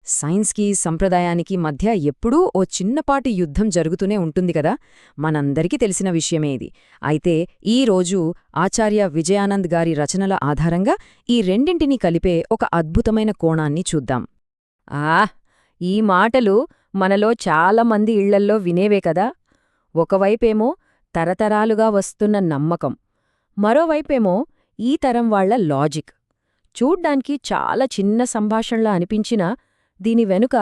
సైన్స్కి సంప్రదాయానికి మధ్య ఎప్పుడూ ఓ చిన్నపాటి యుద్ధం జరుగుతూనే ఉంటుంది కదా. మనందరికీ తెలిసిన విషయమే ఇది. అయితే ఈరోజు ఆచార్య విజయానంద్ గారి రచనల ఆధారంగా ఈ రెండింటినీ కలిపే ఒక అద్భుతమైన కోణాన్ని చూద్దాం. ఈ మాటలు మనలో చాలామంది ఇళ్లల్లో వినేవే కదా. ఒకవైపేమో తరతరాలుగా వస్తున్న నమ్మకం, మరోవైపేమో ఈ తరం వాళ్ల లాజిక్. చూడ్డానికి చాలా చిన్న సంభాషణలా అనిపించినా దీని వెనుక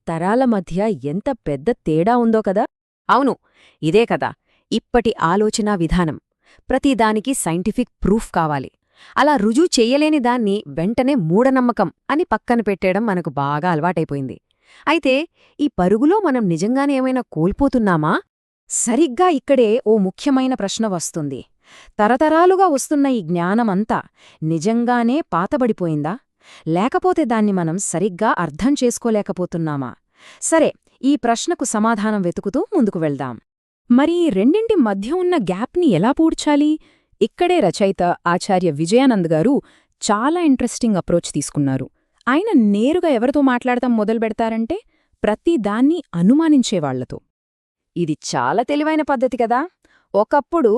తరాల మధ్య ఎంత పెద్ద తేడా ఉందో కదా. అవును, ఇదే కదా ఇప్పటి ఆలోచనా విధానం. ప్రతిదానికి సైంటిఫిక్ ప్రూఫ్ కావాలి. అలా రుజువు చెయ్యలేని దాన్ని వెంటనే మూఢనమ్మకం అని పక్కన పెట్టేయడం మనకు బాగా అలవాటైపోయింది. అయితే ఈ పరుగులో మనం నిజంగానే ఏమైనా కోల్పోతున్నామా? సరిగ్గా ఇక్కడే ఓ ముఖ్యమైన ప్రశ్న వస్తుంది. తరతరాలుగా వస్తున్న ఈ జ్ఞానమంతా నిజంగానే పాతబడిపోయిందా, లేకపోతే దాన్ని మనం సరిగ్గా అర్థం చేసుకోలేకపోతున్నామా? సరే, ఈ ప్రశ్నకు సమాధానం వెతుకుతూ ముందుకు వెళ్దాం. మరి రెండింటి మధ్య ఉన్న గ్యాప్ని ఎలా పూడ్చాలి? ఇక్కడే రచయిత ఆచార్య విజయానంద్ గారు చాలా ఇంట్రెస్టింగ్ అప్రోచ్ తీసుకున్నారు. ఆయన నేరుగా ఎవరితో మాట్లాడటం మొదలుపెడతారంటే ప్రతిదాన్ని అనుమానించేవాళ్లతో. ఇది చాలా తెలివైన పద్ధతి కదా. ఒకప్పుడు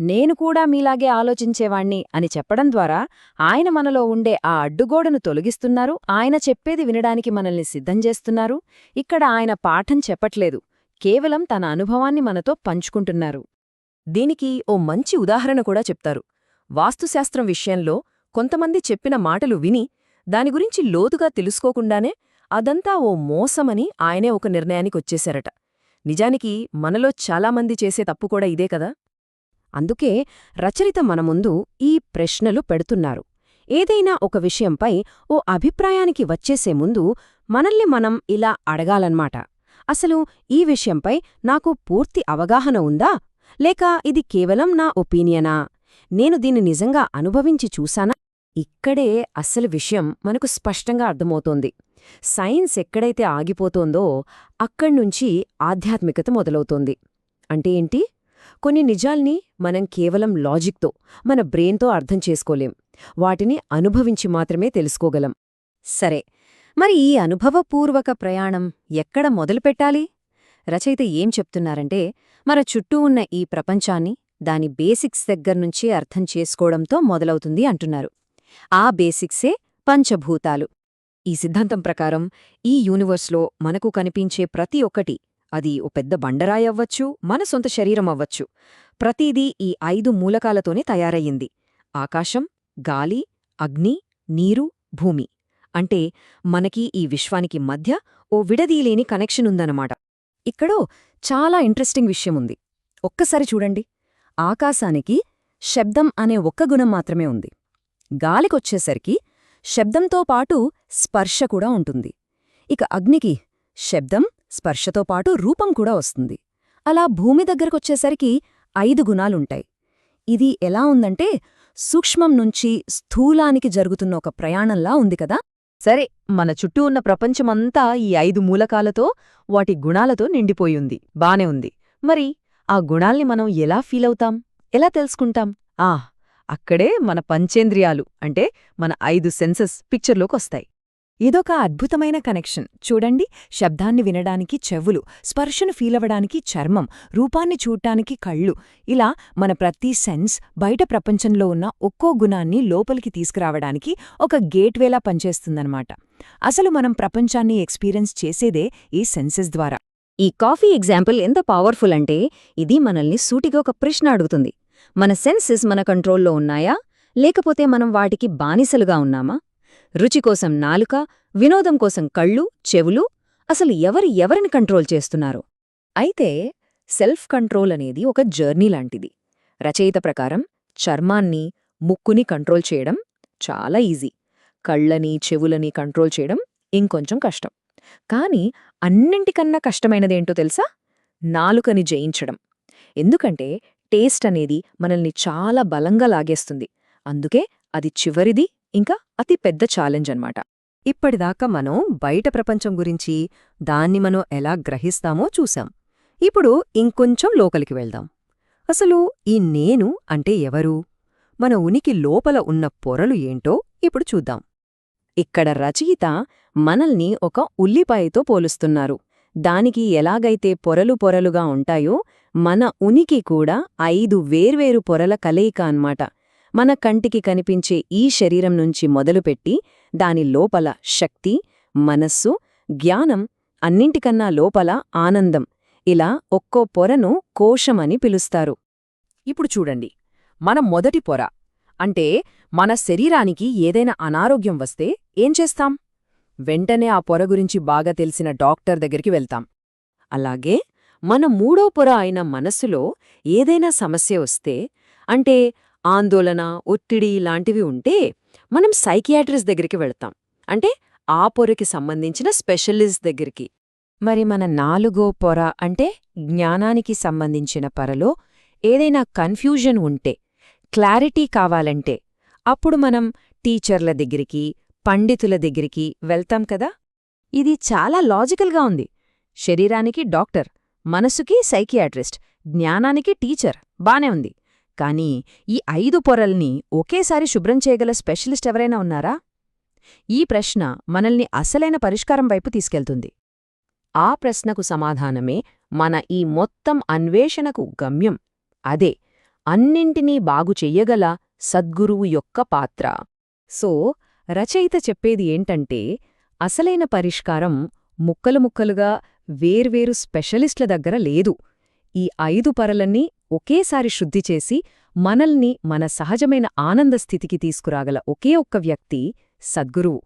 నేను కూడా మీలాగే ఆలోచించేవాణ్ణి అని చెప్పడం ద్వారా ఆయన మనలో ఉండే ఆ అడ్డుగోడను తొలగిస్తున్నారు. ఆయన చెప్పేది వినడానికి మనల్ని సిద్ధం చేస్తున్నారు. ఇక్కడ ఆయన పాఠం చెప్పట్లేదు, కేవలం తన అనుభవాన్ని మనతో పంచుకుంటున్నారు. దీనికి ఓ మంచి ఉదాహరణ కూడా చెప్తారు. వాస్తుశాస్త్రం విషయంలో కొంతమంది చెప్పిన మాటలు విని దాని గురించి లోతుగా తెలుసుకోకుండానే అదంతా ఓ మోసమని ఆయనే ఒక నిర్ణయానికొచ్చేశారట. నిజానికి మనలో చాలామంది చేసే తప్పు కూడా ఇదే కదా. అందుకే రచయిత మన ముందు ఈ ప్రశ్నలు పెడుతున్నారు. ఏదైనా ఒక విషయంపై ఓ అభిప్రాయానికి వచ్చేసే ముందు మనల్ని మనం ఇలా అడగాలన్నమాట. అసలు ఈ విషయంపై నాకు పూర్తి అవగాహన ఉందా, లేక ఇది కేవలం నా ఒపీనియనా? నేను దీన్ని నిజంగా అనుభవించి చూశానా? ఇక్కడే అసలు విషయం మనకు స్పష్టంగా అర్థమవుతోంది. సైన్స్ ఎక్కడైతే ఆగిపోతోందో అక్కడ్నుంచి ఆధ్యాత్మికత మొదలవుతోంది. అంటే ఏంటి? కొన్ని నిజాల్ని మనం కేవలం లాజిక్తో, మన బ్రెయిన్తో అర్థం చేసుకోలేం. వాటిని అనుభవించి మాత్రమే తెలుసుకోగలం. సరే, మరి ఈ అనుభవపూర్వక ప్రయాణం ఎక్కడ మొదలుపెట్టాలి? రచయిత ఏం చెప్తున్నారంటే, మన చుట్టూ ఉన్న ఈ ప్రపంచాన్ని దాని బేసిక్స్ దగ్గర్నుంచి అర్థం చేసుకోవడంతో మొదలవుతుంది అంటున్నారు. ఆ బేసిక్సే పంచభూతాలు. ఈ సిద్ధాంతం ప్రకారం ఈ యూనివర్స్లో మనకు కనిపించే ప్రతి ఒక్కటి, అది ఓ పెద్ద బండరాయి అవ్వచ్చు, మన సొంత శరీరం అవ్వచ్చు, ప్రతిదీ ఈ 5 మూలకాలతోనే తయారయ్యింది. ఆకాశం, గాలి, అగ్ని, నీరు, భూమి. అంటే మనకి ఈ విశ్వానికి మధ్య ఓ విడదీలేని కనెక్షనుందన్నమాట. ఇక్కడో చాలా ఇంట్రెస్టింగ్ విషయముంది. ఒక్కసారి చూడండి. ఆకాశానికి శబ్దం అనే ఒక్క గుణం మాత్రమే ఉంది. గాలికొచ్చేసరికి శబ్దంతో పాటు స్పర్శ కూడా ఉంటుంది. ఇక అగ్నికి శబ్దం, స్పర్శతో పాటు రూపం కూడా వస్తుంది. అలా భూమి దగ్గరకొచ్చేసరికి 5 గుణాలుంటాయి. ఇది ఎలా ఉందంటే సూక్ష్మం నుంచి స్థూలానికి జరుగుతున్న ఒక ప్రయాణంలా ఉంది కదా. సరే, మన చుట్టూ ఉన్న ప్రపంచమంతా ఈ 5 మూలకాలతో, వాటి గుణాలతో నిండిపోయుంది. బానే ఉంది. మరి ఆ గుణాల్ని మనం ఎలా ఫీలవుతాం, ఎలా తెలుసుకుంటాం? అక్కడే మన పంచేంద్రియాలు అంటే మన 5 సెన్సెస్ పిక్చర్లోకొస్తాయి. ఇదొక అద్భుతమైన కనెక్షన్. చూడండి, శబ్దాన్ని వినడానికి చెవులు, స్పర్శను ఫీలవడానికి చర్మం, రూపాన్ని చూడ్డానికి కళ్ళు. ఇలా మన ప్రతి సెన్స్ బయట ప్రపంచంలో ఉన్న ఒక్కో గుణాన్ని లోపలికి తీసుకురావడానికి ఒక గేట్వేలా పనిచేస్తుందన్నమాట. అసలు మనం ప్రపంచాన్ని ఎక్స్పీరియన్స్ చేసేదే ఈ సెన్సెస్ ద్వారా. ఈ కాఫీ ఎగ్జాంపుల్ ఎంత పవర్ఫుల్ అంటే, ఇది మనల్ని సూటిగా ఒక ప్రశ్న అడుగుతుంది. మన సెన్సెస్ మన కంట్రోల్లో ఉన్నాయా, లేకపోతే మనం వాటికి బానిసలుగా ఉన్నామా? రుచి కోసం నాలుక, వినోదం కోసం కళ్ళు, చెవులు, అసలు ఎవరిని కంట్రోల్ చేస్తున్నారు? అయితే సెల్ఫ్ కంట్రోల్ అనేది ఒక జర్నీ లాంటిది. రచయిత ప్రకారం చర్మాన్ని, ముక్కుని కంట్రోల్ చేయడం చాలా ఈజీ. కళ్ళని, చెవులని కంట్రోల్ చేయడం ఇంకొంచెం కష్టం. కాని అన్నింటికన్నా కష్టమైనదేంటో తెలుసా? నాలుకని జయించడం. ఎందుకంటే టేస్ట్ అనేది మనల్ని చాలా బలంగా లాగేస్తుంది. అందుకే అది చివరిది, ఇంకా అతి పెద్ద ఛాలెంజ్ అన్నమాట. ఇప్పటిదాకా మనం బయట ప్రపంచం గురించి, దాన్ని మనం ఎలా గ్రహిస్తామో చూశాం. ఇప్పుడు ఇంకొంచెం లోపలికి వెళ్దాం. అసలు ఈ నేను అంటే ఎవరు? మన ఉనికి లోపల ఉన్న పొరలు ఏంటో ఇప్పుడు చూద్దాం. ఇక్కడ రచయిత మనల్ని ఒక ఉల్లిపాయతో పోలుస్తున్నారు. దానికి ఎలాగైతే పొరలు పొరలుగా ఉంటాయో మన ఉనికి కూడా 5 వేర్వేరు పొరల కలయిక అన్మాట. మన కంటికి కనిపించే ఈ శరీరం నుంచి మొదలుపెట్టి దాని లోపల శక్తి, మనస్సు, జ్ఞానం, అన్నింటికన్నా లోపల ఆనందం, ఇలా ఒక్కో పొరను కోశమని పిలుస్తారు. ఇప్పుడు చూడండి, మన మొదటి పొర అంటే మన శరీరానికి ఏదైనా అనారోగ్యం వస్తే ఏం చేస్తాం? వెంటనే ఆ పొర గురించి బాగా తెలిసిన డాక్టర్ దగ్గరికి వెళ్తాం. అలాగే మన మూడో పొర అయిన మనస్సులో ఏదైనా సమస్య వస్తే, అంటే ఆందోళన, ఒత్తిడి లాంటివి ఉంటే మనం సైకియాట్రిస్ట్ దగ్గరికి వెళ్తాం. అంటే ఆ పొరకి సంబంధించిన స్పెషలిస్ట్ దగ్గరికి. మరి మన 4వ పొర అంటే జ్ఞానానికి సంబంధించిన పొరలో ఏదైనా కన్ఫ్యూజన్ ఉంటే, క్లారిటీ కావాలంటే అప్పుడు మనం టీచర్ల దగ్గరికి, పండితుల దగ్గరికి వెళ్తాం కదా. ఇది చాలా లాజికల్గా ఉంది. శరీరానికి డాక్టర్, మనసుకి సైకియాట్రిస్ట్, జ్ఞానానికి టీచర్, బానే ఉంది. కానీ ఈ 5 పొరల్ని ఒకేసారి శుభ్రం చేయగల స్పెషలిస్ట్ ఎవరైనా ఉన్నారా? ఈ ప్రశ్న మనల్ని అసలైన పరిష్కారం వైపు తీసుకెళ్తుంది. ఆ ప్రశ్నకు సమాధానమే మన ఈ మొత్తం అన్వేషణకు గమ్యం. అదే అన్నింటినీ బాగు చెయ్యగల సద్గురువు యొక్క పాత్ర. సో రచయిత చెప్పేది ఏంటంటే, అసలైన పరిష్కారం ముక్కలు ముక్కలుగా వేర్వేరు స్పెషలిస్ట్ల దగ్గర లేదు. ఈ 5 పొరలన్నీ ఒకేసారి శుద్ధి చేసి మనల్ని మన సహజమైన ఆనందస్థితికి తీసుకురాగల ఒకే ఒక్క వ్యక్తి సద్గురువు.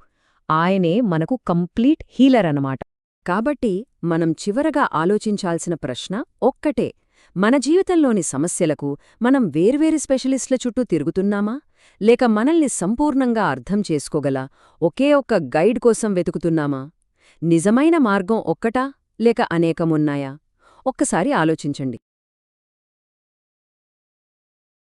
ఆయనే మనకు కంప్లీట్ హీలర్ అన్నమాట. కాబట్టి మనం చివరగా ఆలోచించాల్సిన ప్రశ్న ఒక్కటే: మన జీవితంలోని సమస్యలకు మనం వేర్వేరు స్పెషలిస్ట్ల చుట్టూ తిరుగుతున్నామా, లేక మనల్ని సంపూర్ణంగా అర్థం చేసుకోగల ఒకే ఒక్క గైడ్ కోసం వెతుకుతున్నామా? నిజమైన మార్గం ఒక్కటా, లేక అనేకమున్నాయా? ఒక్కసారి ఆలోచించండి.